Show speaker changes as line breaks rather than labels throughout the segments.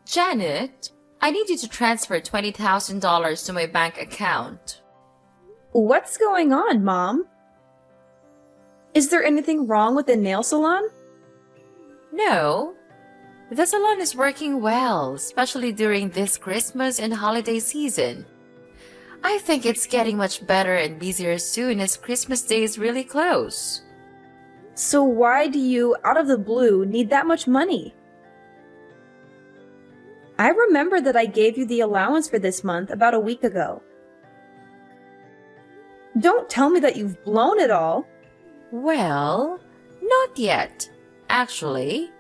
Janet, I need you to transfer $20,000 to my bank account.
What's going on, Mom? Is there anything wrong with the nail salon?
No, the salon is working well, especially during this Christmas and holiday season. I think it's getting much better and busier soon as Christmas Day is really close.
So why do you, out of the blue, need that much money? I remember that I gave you the allowance for this month about a week ago. Don't tell me that you've blown it all.
Well, not yet. Actually,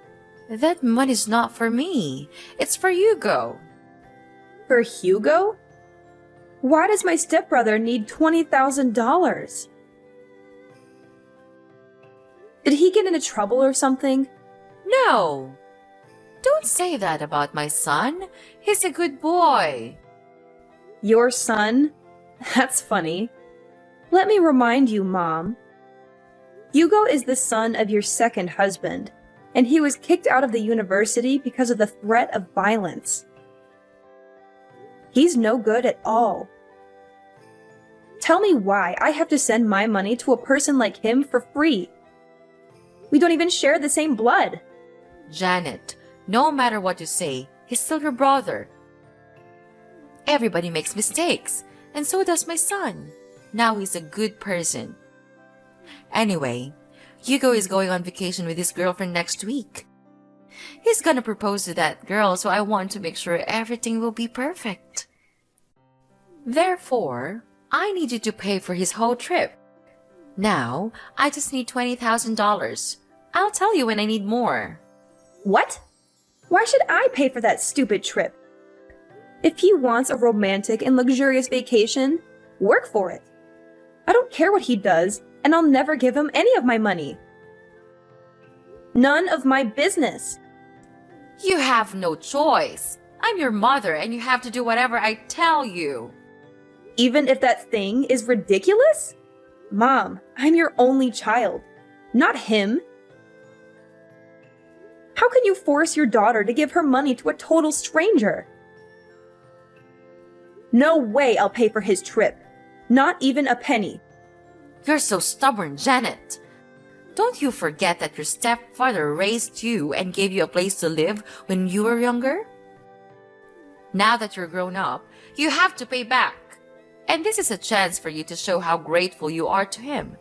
that money's not for me. It's for Hugo.
For Hugo? Why does my stepbrother need $20,000? Did he get into trouble or something?
No. Don't say that about my son. He's a good boy.
Your son? That's funny. Let me remind you, Mom. Hugo is the son of your second husband, and he was kicked out of the university because of the threat of violence. He's no good at all. Tell me why I have to send my money to a person like him for free. We don't even share the same blood.
Janet, no matter what you say, he's still your brother. Everybody makes mistakes, and so does my son. Now he's a good person. Anyway, Hugo is going on vacation with his girlfriend next week. He's gonna propose to that girl, so I want to make sure everything will be perfect. Therefore, I need you to pay for his whole trip. Now, I just need $20,000. I'll tell you when I need more.
What? Why should I pay for that stupid trip? If he wants a romantic and luxurious vacation, work for it. I don't care what he does, and I'll never give him any of my money. None of my business.
You have no choice. I'm your mother, and you have to do whatever I tell you.
Even if that thing is ridiculous? Mom, I'm your only child, not him. How can you force your daughter to give her money to a total stranger? No way I'll pay for his trip. Not even a penny.
You're so stubborn, Janet. Don't you forget that your stepfather raised you and gave you a place to live when you were younger? Now that you're grown up, you have to pay back. And this is a chance for you to show how grateful you are to him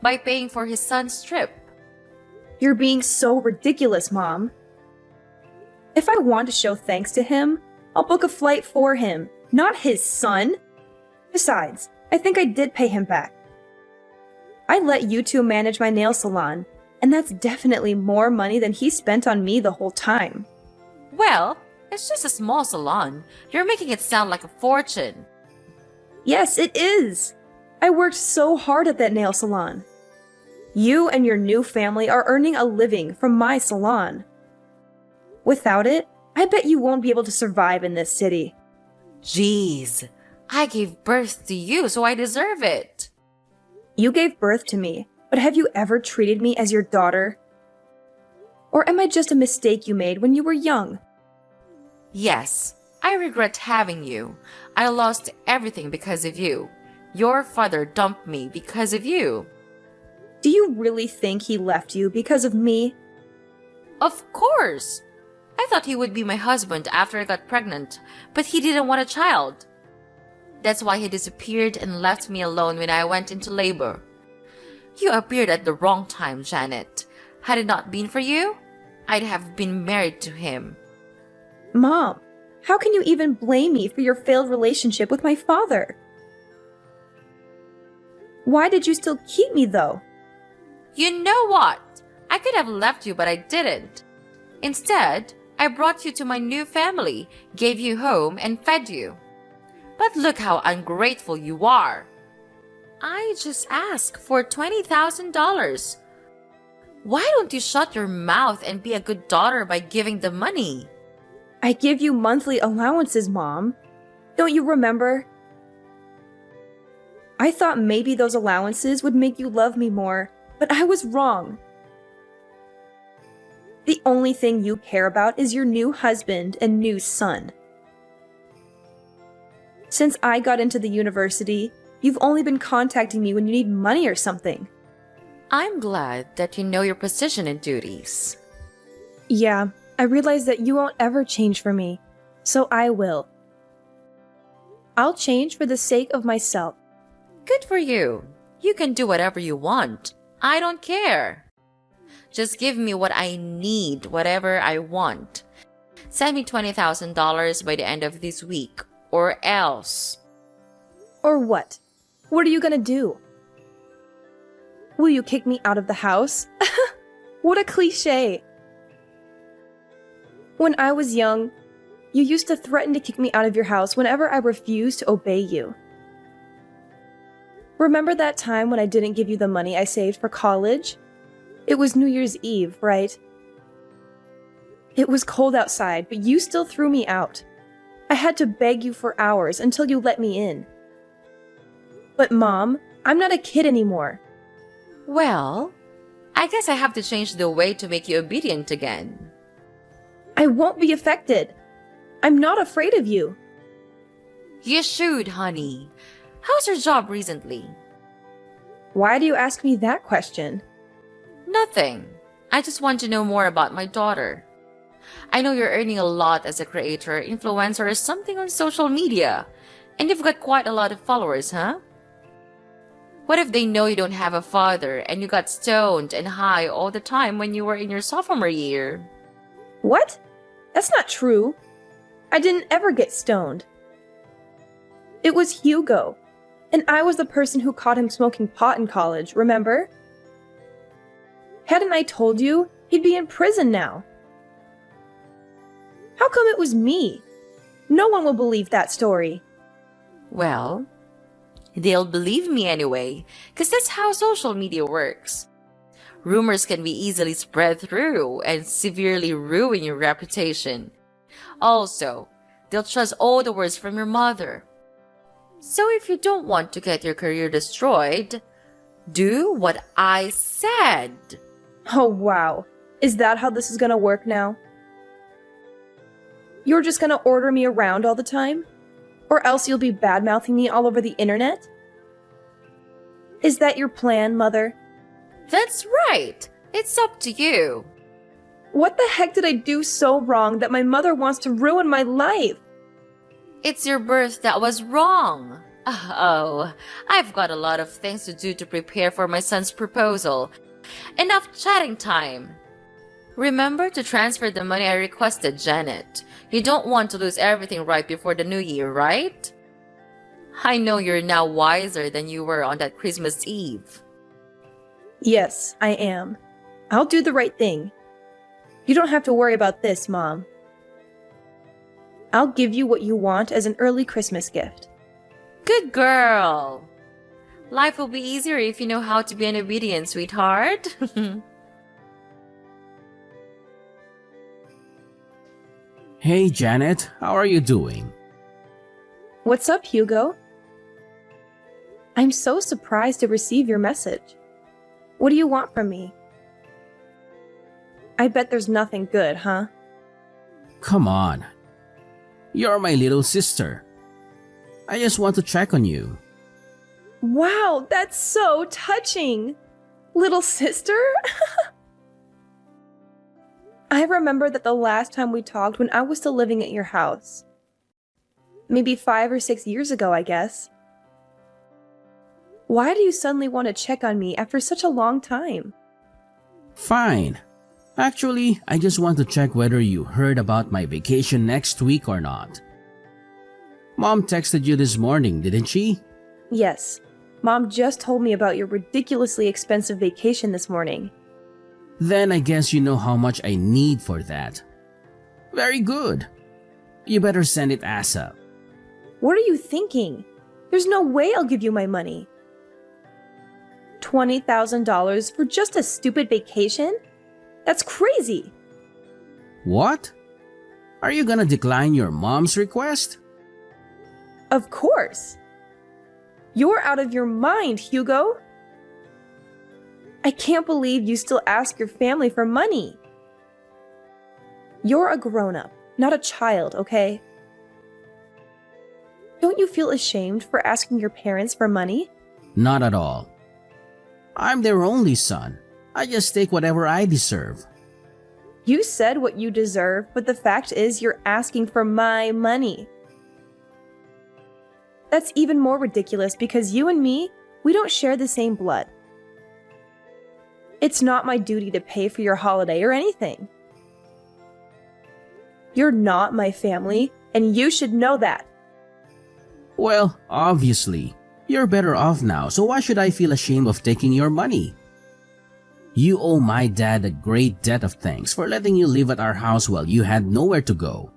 by paying for his son's trip.
You're being so ridiculous, Mom. If I want to show thanks to him, I'll book a flight for him, not his son. Besides, I think I did pay him back. I let you two manage my nail salon, and that's definitely more money than he spent on me the whole time.
Well, it's just a small salon. You're making it sound like a fortune.
Yes, it is. I worked so hard at that nail salon. You and your new family are earning a living from my salon. Without it, I bet you won't be able to survive in this city.
Jeez, I gave birth to you, so I deserve it.
You gave birth to me, but have you ever treated me as your daughter? Or am I just a mistake you made when you were young?
Yes, I regret having you. I lost everything because of you. Your father dumped me because of you.
Do you really think he left you because of me?
Of course. I thought he would be my husband after I got pregnant, but he didn't want a child. That's why he disappeared and left me alone when I went into labor. You appeared at the wrong time, Janet. Had it not been for you, I'd have been married to him.
Mom, how can you even blame me for your failed relationship with my father? Why did you still keep me, though?
You know what? I could have left you, but I didn't. Instead, I brought you to my new family, gave you home, and fed you. But look how ungrateful you are. I just asked for $20,000. Why don't you shut your mouth and be a good daughter by giving the money?
I give you monthly allowances, Mom. Don't you remember? I thought maybe those allowances would make you love me more, but I was wrong. The only thing you care about is your new husband and new son. Since I got into the university, you've only been contacting me when you need money or something.
I'm glad that you know your position and duties.
Yeah, I realize that you won't ever change for me, so I will. I'll change for the sake of myself.
Good for you. You can do whatever you want. I don't care. Just give me what I need, whatever I want. Send me $20,000 by the end of this week, or else.
Or what? What are you gonna do? Will you kick me out of the house? What a cliche! When I was young, you used to threaten to kick me out of your house whenever I refused to obey you. Remember that time when I didn't give you the money I saved for college? It was New Year's Eve, right? It was cold outside, but you still threw me out. I had to beg you for hours until you let me in. But Mom, I'm not a kid anymore.
Well, I guess I have to change the way to make you obedient again.
I won't be affected. I'm not afraid of you.
You should, honey. How's your job recently?
Why do you ask me that question?
Nothing. I just want to know more about my daughter. I know you're earning a lot as a creator, influencer, or something on social media. And you've got quite a lot of followers, huh? What if they know you don't have a father and you got stoned and high all the time when you were in your sophomore year?
What? That's not true. I didn't ever get stoned. It was Hugo, and I was the person who caught him smoking pot in college, remember? Hadn't I told you, he'd be in prison now. How come it was me? No one will believe that story.
Well, they'll believe me anyway, because that's how social media works. Rumors can be easily spread through and severely ruin your reputation. Also, they'll trust all the words from your mother. So if you don't want to get your career destroyed, do what I said.
Oh wow, is that how this is gonna work now? You're just gonna order me around all the time? Or else you'll be bad-mouthing me all over the internet? Is that your plan, Mother?
That's right. It's up to you.
What the heck did I do so wrong that my mother wants to ruin my life?
It's your birth that was wrong. Oh, I've got a lot of things to do to prepare for my son's proposal. Enough chatting time. Remember to transfer the money I requested, Janet. You don't want to lose everything right before the new year, right? I know you're now wiser than you were on that Christmas Eve.
Yes, I am. I'll do the right thing. You don't have to worry about this, Mom. I'll give you what you want as an early Christmas gift.
Good girl. Life will be easier if you know how to be an obedient sweetheart.
Hey Janet, how are you doing?
What's up, Hugo? I'm so surprised to receive your message. What do you want from me? I bet there's nothing good, huh?
Come on. You're my little sister. I just want to check on you.
Wow, that's so touching! Little sister? I remember that the last time we talked when I was still living at your house. Maybe 5 or 6 years ago, I guess. Why do you suddenly want to check on me after such a long time?
Fine. Actually, I just want to check whether you heard about my vacation next week or not. Mom texted you this morning, didn't she?
Yes. Mom just told me about your ridiculously expensive vacation this morning.
Then I guess you know how much I need for that. Very good. You better send it ASAP.
What are you thinking? There's no way I'll give you my money. $20,000 for just a stupid vacation? That's crazy!
What? Are you gonna decline your mom's request?
Of course! You're out of your mind, Hugo! I can't believe you still ask your family for money. You're a grown-up, not a child, okay? Don't you feel ashamed for asking your parents for money?
Not at all. I'm their only son. I just take whatever I deserve.
You said what you deserve, but the fact is you're asking for my money. That's even more ridiculous because you and me, we don't share the same blood. It's not my duty to pay for your holiday or anything. You're not my family, and you should know that.
Well, obviously, you're better off now, so why should I feel ashamed of taking your money? You owe my dad a great debt of thanks for letting you live at our house while you had nowhere to go.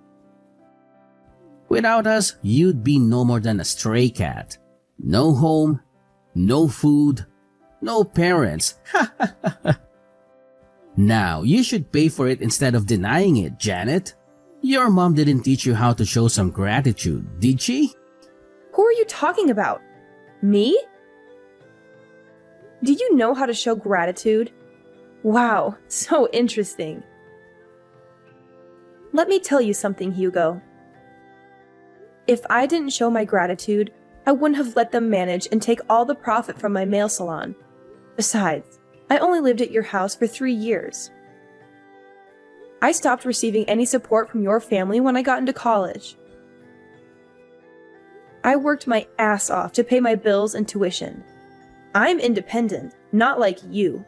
Without us, you'd be no more than a stray cat. No home, no food, no parents. Now, you should pay for it instead of denying it, Janet. Your mom didn't teach you how to show some gratitude, did she?
Who are you talking about? Me? Do you know how to show gratitude? Wow, so interesting. Let me tell you something, Hugo. If I didn't show my gratitude, I wouldn't have let them manage and take all the profit from my nail salon. Besides, I only lived at your house for 3 years. I stopped receiving any support from your family when I got into college. I worked my ass off to pay my bills and tuition. I'm independent, not like you.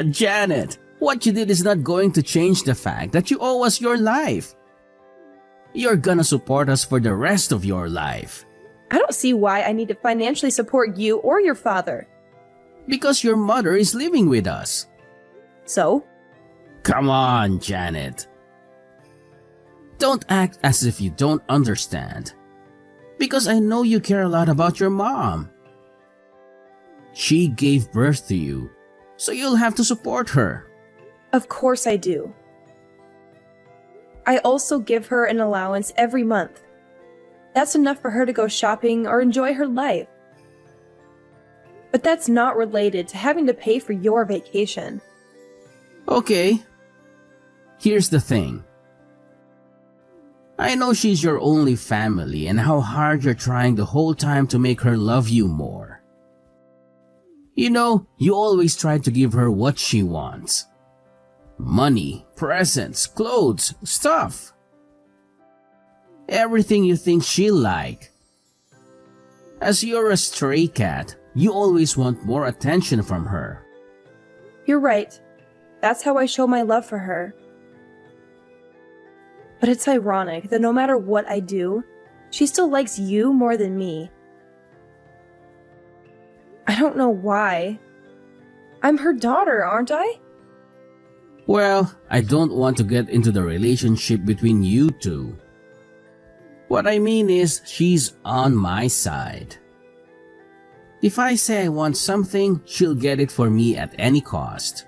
Janet, what you did is not going to change the fact that you owe us your life. You're gonna support us for the rest of your life.
I don't see why I need to financially support you or your father.
Because your mother is living with us.
So?
Come on, Janet. Don't act as if you don't understand. Because I know you care a lot about your mom. She gave birth to you, so you'll have to support her.
Of course I do. I also give her an allowance every month. That's enough for her to go shopping or enjoy her life. But that's not related to having to pay for your vacation.
Okay. Here's the thing. I know she's your only family and how hard you're trying the whole time to make her love you more. You know, you always try to give her what she wants. Money, presents, clothes, stuff. Everything you think she'll like. As you're a stray cat, you always want more attention from her.
You're right. That's how I show my love for her. But it's ironic that no matter what I do, she still likes you more than me. I don't know why. I'm her daughter, aren't I?
Well, I don't want to get into the relationship between you two. What I mean is, she's on my side. If I say I want something, she'll get it for me at any cost.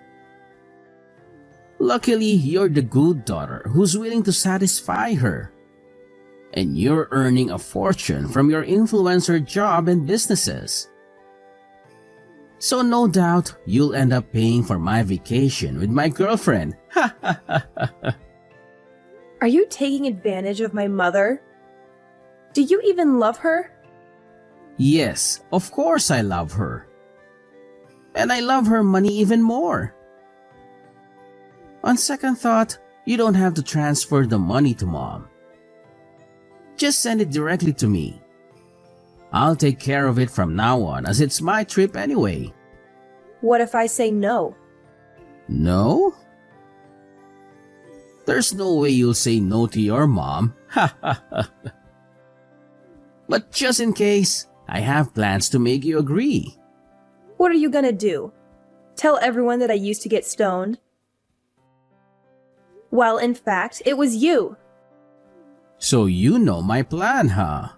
Luckily, you're the good daughter who's willing to satisfy her. And you're earning a fortune from your influencer job and businesses. So no doubt, you'll end up paying for my vacation with my girlfriend.
Are you taking advantage of my mother? Do you even love her?
Yes, of course I love her. And I love her money even more. On second thought, you don't have to transfer the money to Mom. Just send it directly to me. I'll take care of it from now on as it's my trip anyway.
What if I say no?
No? There's no way you'll say no to your mom. But just in case, I have plans to make you agree.
What are you gonna do? Tell everyone that I used to get stoned? Well, in fact, it was you.
So you know my plan, huh?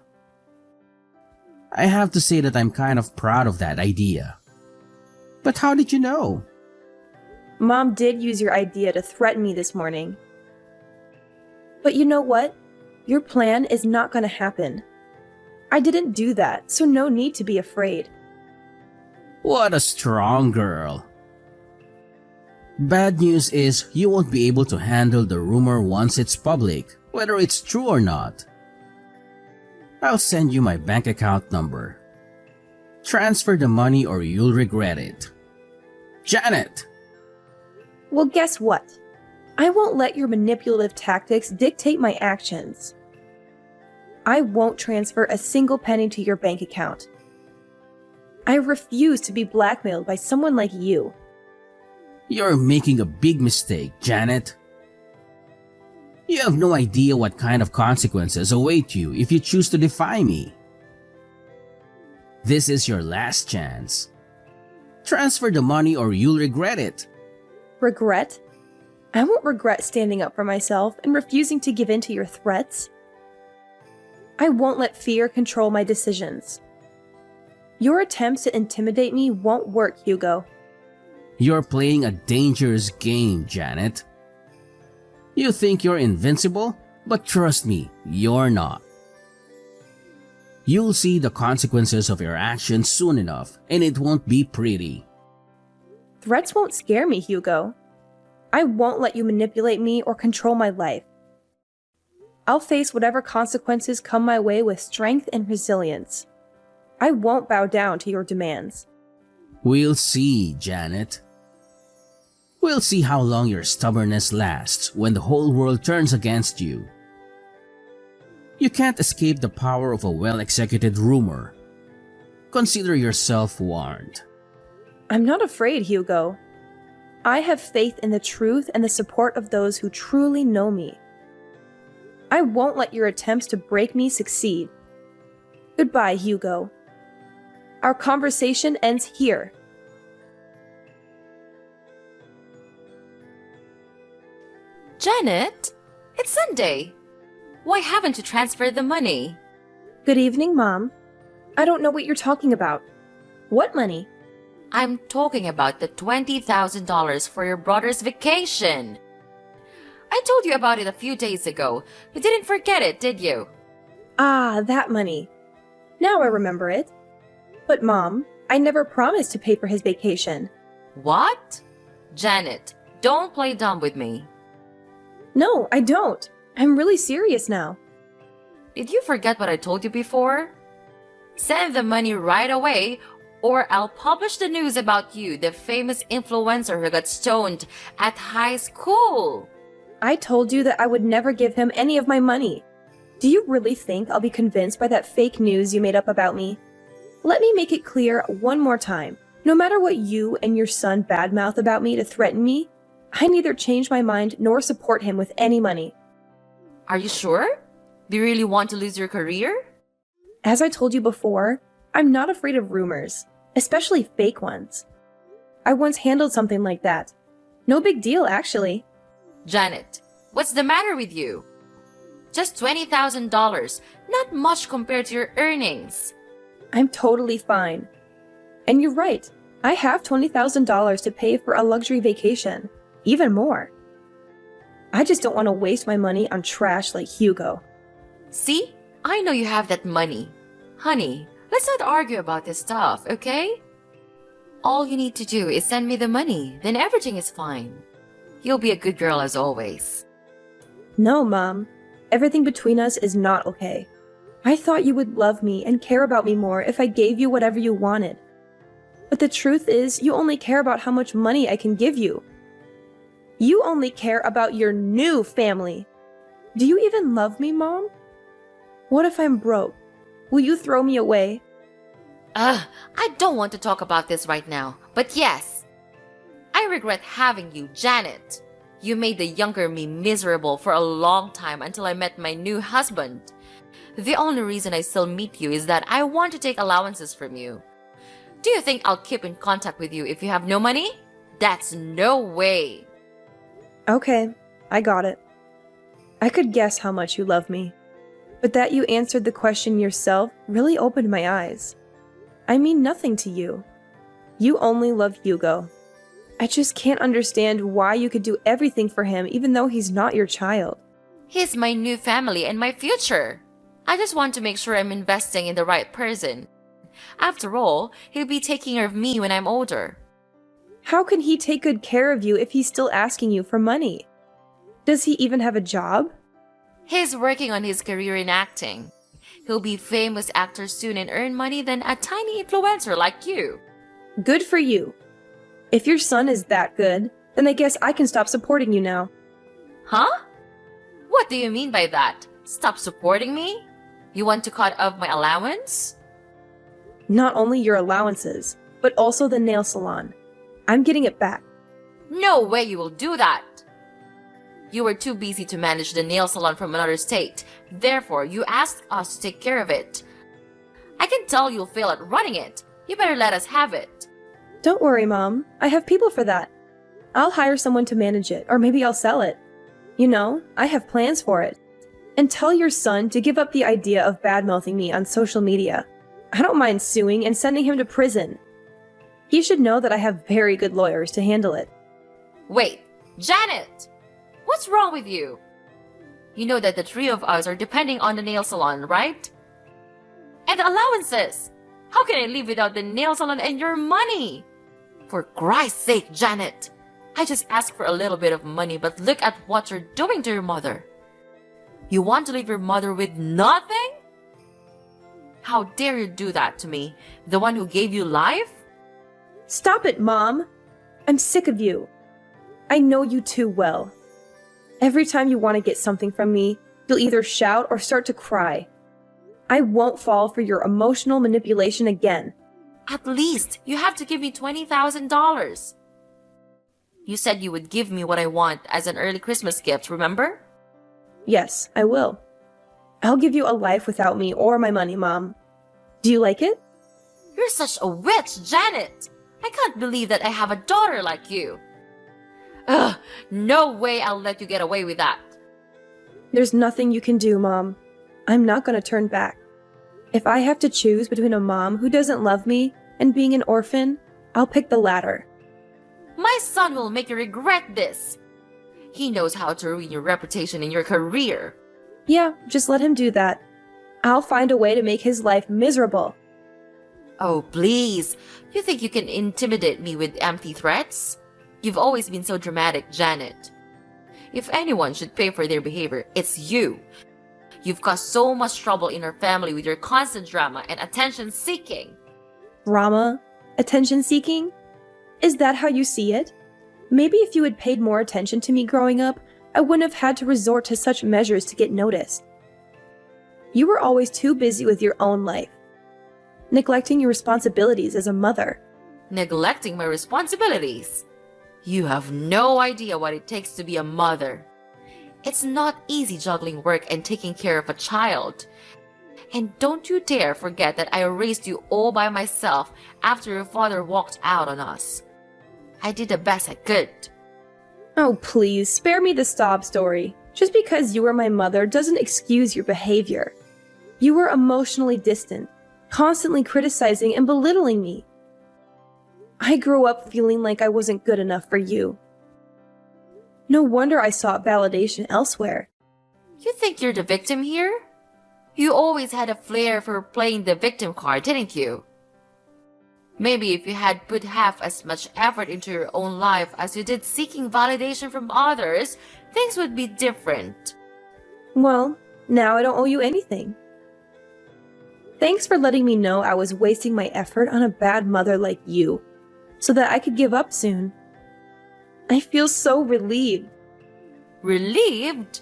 I have to say that I'm kind of proud of that idea. But how did you know?
Mom did use your idea to threaten me this morning. But you know what? Your plan is not gonna happen. I didn't do that, so no need to be afraid.
What a strong girl. Bad news is you won't be able to handle the rumor once it's public, whether it's true or not. I'll send you my bank account number. Transfer the money or you'll regret it. Janet!
Well, guess what? I won't let your manipulative tactics dictate my actions. I won't transfer a single penny to your bank account. I refuse to be blackmailed by someone like you.
You're making a big mistake, Janet. You have no idea what kind of consequences await you if you choose to defy me. This is your last chance. Transfer the money or you'll regret it.
Regret? I won't regret standing up for myself and refusing to give in to your threats. I won't let fear control my decisions. Your attempts to intimidate me won't work, Hugo.
You're playing a dangerous game, Janet. You think you're invincible, but trust me, you're not. You'll see the consequences of your actions soon enough, and it won't be pretty.
Threats won't scare me, Hugo. I won't let you manipulate me or control my life. I'll face whatever consequences come my way with strength and resilience. I won't bow down to your demands.
We'll see, Janet. We'll see how long your stubbornness lasts when the whole world turns against you. You can't escape the power of a well-executed rumor. Consider yourself warned.
I'm not afraid, Hugo. I have faith in the truth and the support of those who truly know me. I won't let your attempts to break me succeed. Goodbye, Hugo. Our conversation ends here.
Janet, it's Sunday. Why haven't you transferred the money?
Good evening, Mom. I don't know what you're talking about. What money?
I'm talking about the $20,000 for your brother's vacation. I told you about it a few days ago. You didn't forget it, did you?
Ah, that money. Now I remember it. But Mom, I never promised to pay for his vacation.
What? Janet, don't play dumb with me.
No, I don't. I'm really serious now.
Did you forget what I told you before? Send the money right away, or I'll publish the news about you, the famous influencer who got stoned at high school.
I told you that I would never give him any of my money. Do you really think I'll be convinced by that fake news you made up about me? Let me make it clear one more time. No matter what you and your son badmouth about me to threaten me, I neither change my mind nor support him with any money.
Are you sure? Do you really want to lose your career?
As I told you before, I'm not afraid of rumors, especially fake ones. I once handled something like that. No big deal, actually.
Janet, what's the matter with you? Just $20,000, not much compared to your earnings.
I'm totally fine. And you're right, I have $20,000 to pay for a luxury vacation, even more. I just don't want to waste my money on trash like Hugo.
See? I know you have that money. Honey, let's not argue about this stuff, okay? All you need to do is send me the money, then everything is fine. You'll be a good girl as always.
No, Mom. Everything between us is not okay. I thought you would love me and care about me more if I gave you whatever you wanted. But the truth is, you only care about how much money I can give you. You only care about your new family. Do you even love me, Mom? What if I'm broke? Will you throw me away?
I don't want to talk about this right now, but yes. I regret having you, Janet. You made the younger me miserable for a long time until I met my new husband. The only reason I still meet you is that I want to take allowances from you. Do you think I'll keep in contact with you if you have no money? That's no way.
Okay, I got it. I could guess how much you love me. But that you answered the question yourself really opened my eyes. I mean nothing to you. You only love Hugo. I just can't understand why you could do everything for him even though he's not your child.
He's my new family and my future. I just want to make sure I'm investing in the right person. After all, he'll be taking care of me when I'm older.
How can he take good care of you if he's still asking you for money? Does he even have a job?
He's working on his career in acting. He'll be famous actor soon and earn money than a tiny influencer like you.
Good for you. If your son is that good, then I guess I can stop supporting you now.
Huh? What do you mean by that? Stop supporting me? You want to cut off my allowance?
Not only your allowances, but also the nail salon. I'm getting it back.
No way you will do that. You were too busy to manage the nail salon from another state. Therefore, you asked us to take care of it. I can tell you'll fail at running it. You better let us have it.
Don't worry, Mom. I have people for that. I'll hire someone to manage it, or maybe I'll sell it. You know, I have plans for it. And tell your son to give up the idea of bad-mouthing me on social media. I don't mind suing and sending him to prison. He should know that I have very good lawyers to handle it.
Wait, Janet! What's wrong with you? You know that the three of us are depending on the nail salon, right? And the allowances! How can I live without the nail salon and your money? For Christ's sake, Janet! I just asked for a little bit of money, but look at what you're doing to your mother. You want to leave your mother with nothing? How dare you do that to me, the one who gave you life?
Stop it, Mom! I'm sick of you. I know you too well. Every time you want to get something from me, you'll either shout or start to cry. I won't fall for your emotional manipulation again.
At least you have to give me $20,000. You said you would give me what I want as an early Christmas gift, remember?
Yes, I will. I'll give you a life without me or my money, Mom. Do you like it?
You're such a witch, Janet! I can't believe that I have a daughter like you. Ugh, no way I'll let you get away with that.
There's nothing you can do, Mom. I'm not going to turn back. If I have to choose between a mom who doesn't love me and being an orphan, I'll pick the latter.
My son will make you regret this. He knows how to ruin your reputation and your career.
Yeah, just let him do that. I'll find a way to make his life miserable.
Oh, please. You think you can intimidate me with empty threats? You've always been so dramatic, Janet. If anyone should pay for their behavior, it's you. You've caused so much trouble in our family with your constant drama and attention-seeking.
Drama? Attention-seeking? Is that how you see it? Maybe if you had paid more attention to me growing up, I wouldn't have had to resort to such measures to get noticed. You were always too busy with your own life, neglecting your responsibilities as a mother.
Neglecting my responsibilities? You have no idea what it takes to be a mother. It's not easy juggling work and taking care of a child. And don't you dare forget that I raised you all by myself after your father walked out on us. I did the best I could.
Oh, please, spare me the sob story. Just because you were my mother doesn't excuse your behavior. You were emotionally distant, constantly criticizing and belittling me. I grew up feeling like I wasn't good enough for you. No wonder I sought validation elsewhere.
You think you're the victim here? You always had a flair for playing the victim card, didn't you? Maybe if you had put half as much effort into your own life as you did seeking validation from others, things would be different.
Well, now I don't owe you anything. Thanks for letting me know I was wasting my effort on a bad mother like you, so that I could give up soon. I feel so relieved.
Relieved?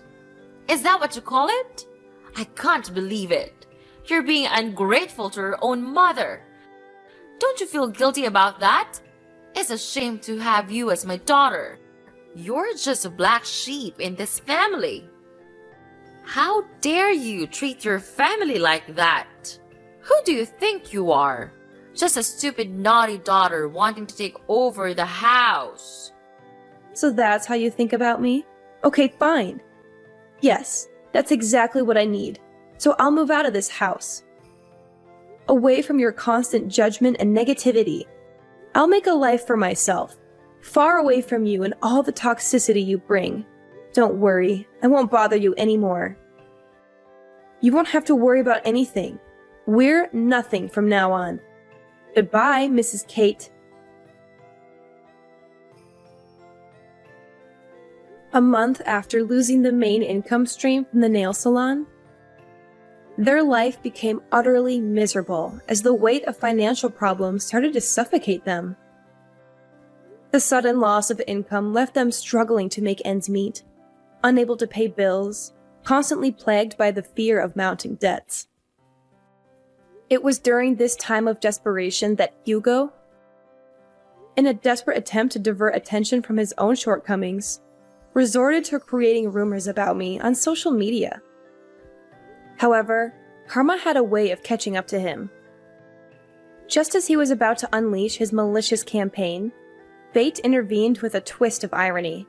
Is that what you call it? I can't believe it. You're being ungrateful to your own mother. Don't you feel guilty about that? It's a shame to have you as my daughter. You're just a black sheep in this family. How dare you treat your family like that? Who do you think you are? Just a stupid, naughty daughter wanting to take over the house.
So that's how you think about me? Okay, fine. Yes, that's exactly what I need. So I'll move out of this house. Away from your constant judgment and negativity. I'll make a life for myself, far away from you and all the toxicity you bring. Don't worry, I won't bother you anymore. You won't have to worry about anything. We're nothing from now on. Goodbye, Mrs. Kate. A month after losing the main income stream from the nail salon, their life became utterly miserable as the weight of financial problems started to suffocate them. The sudden loss of income left them struggling to make ends meet, unable to pay bills, constantly plagued by the fear of mounting debts. It was during this time of desperation that Hugo, in a desperate attempt to divert attention from his own shortcomings, resorted to creating rumors about me on social media. However, karma had a way of catching up to him. Just as he was about to unleash his malicious campaign, fate intervened with a twist of irony.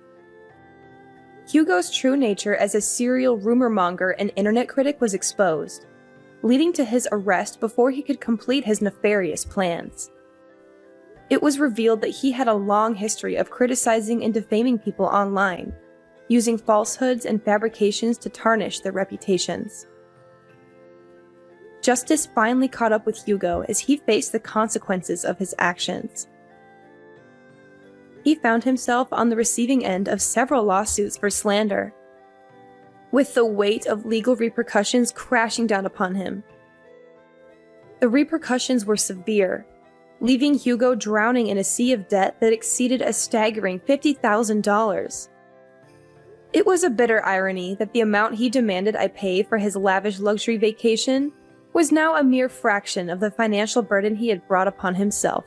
Hugo's true nature as a serial rumor monger and internet critic was exposed, leading to his arrest before he could complete his nefarious plans. It was revealed that he had a long history of criticizing and defaming people online, using falsehoods and fabrications to tarnish their reputations. Justice finally caught up with Hugo as he faced the consequences of his actions. He found himself on the receiving end of several lawsuits for slander, with the weight of legal repercussions crashing down upon him. The repercussions were severe, leaving Hugo drowning in a sea of debt that exceeded a staggering $50,000. It was a bitter irony that the amount he demanded I pay for his lavish luxury vacation was now a mere fraction of the financial burden he had brought upon himself.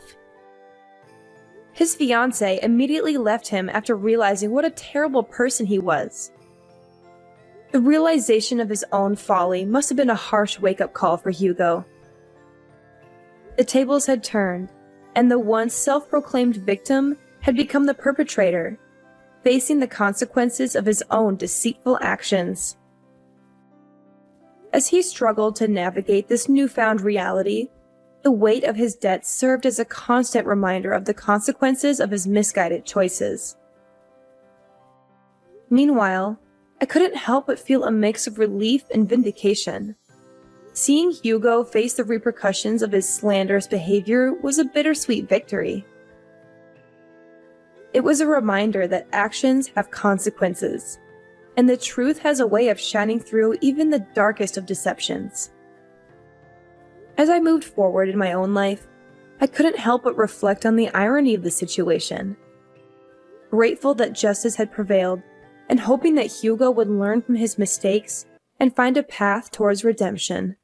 His fiancée immediately left him after realizing what a terrible person he was. The realization of his own folly must have been a harsh wake-up call for Hugo. The tables had turned, and the once self-proclaimed victim had become the perpetrator, facing the consequences of his own deceitful actions. As he struggled to navigate this newfound reality, the weight of his debt served as a constant reminder of the consequences of his misguided choices. Meanwhile, I couldn't help but feel a mix of relief and vindication. Seeing Hugo face the repercussions of his slanderous behavior was a bittersweet victory. It was a reminder that actions have consequences, and the truth has a way of shining through even the darkest of deceptions. As I moved forward in my own life, I couldn't help but reflect on the irony of the situation. Grateful that justice had prevailed, and hoping that Hugo would learn from his mistakes and find a path towards redemption.